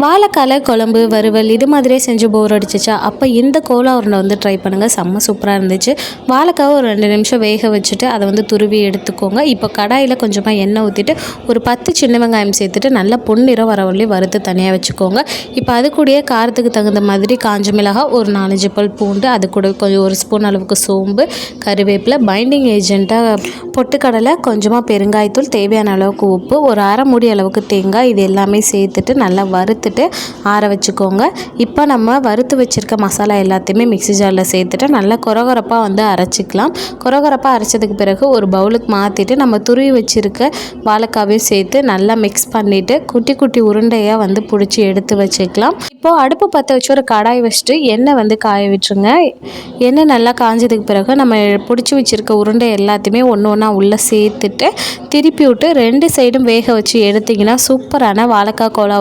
வாழைக்கால குழம்பு வறுவல் இது மாதிரியே செஞ்சு போர் அடிச்சிச்சா அப்போ இந்த கோலா உருண்டை வந்து ட்ரை பண்ணுங்கள். செம்ம சூப்பராக இருந்துச்சு. வாழைக்காவை ஒரு 2 நிமிஷம் வேக வச்சுட்டு அதை வந்து துருவி எடுத்துக்கோங்க. இப்போ கடாயில் கொஞ்சமாக எண்ணெய் ஊற்றிட்டு ஒரு 10 சின்ன வெங்காயம் சேர்த்துட்டு நல்லா பொன்னிறம் வரவள்ளி வறுத்து தனியாக வச்சுக்கோங்க. இப்போ அது கூடயே காரத்துக்கு தகுந்த மாதிரி காஞ்ச மிளகாய், ஒரு 4-5 பல் பூண்டு, அது கூட கொஞ்சம் 1 ஸ்பூன் அளவுக்கு சோம்பு, கருவேப்பிலை, பைண்டிங் ஏஜென்ட்டாக பொட்டுக்கடலை, கொஞ்சமாக பெருங்காயத்தூள், தேவையான அளவுக்கு உப்பு, ஒரு அரை மூடி அளவுக்கு தேங்காய், இது எல்லாமே சேர்த்துட்டு நல்லா வறுத்துட்டு ஆற வச்சுக்கோங்க. இப்போ நம்ம வறுத்து வச்சுருக்க மசாலா எல்லாத்தையுமே மிக்ஸி ஜாரில் சேர்த்துட்டு நல்லா கொரகொரப்பாக வந்து அரைச்சிக்கலாம். கொரகொரப்பாக அரைச்சதுக்கு பிறகு ஒரு பவுலுக்கு மாற்றிட்டு நம்ம துருவி வச்சுருக்க வாழைக்காவையும் சேர்த்து நல்லா மிக்ஸ் பண்ணிவிட்டு குட்டி குட்டி உருண்டையாக வந்து பிடிச்சி எடுத்து வச்சுக்கலாம். இப்போது அடுப்பு பற்ற வச்சு ஒரு கடாய் வச்சுட்டு எண்ணெய் வந்து காய விட்டுருங்க. எண்ணெய் நல்லா காஞ்சதுக்கு பிறகு நம்ம பிடிச்சி வச்சுருக்க உருண்டை எல்லாத்தையுமே ஒன்று ஒன்றா உள்ளே சேர்த்துட்டு திருப்பி விட்டு 2 சைடும் வேக வச்சு எடுத்திங்கன்னா சூப்பரான வாழைக்காய் கோலா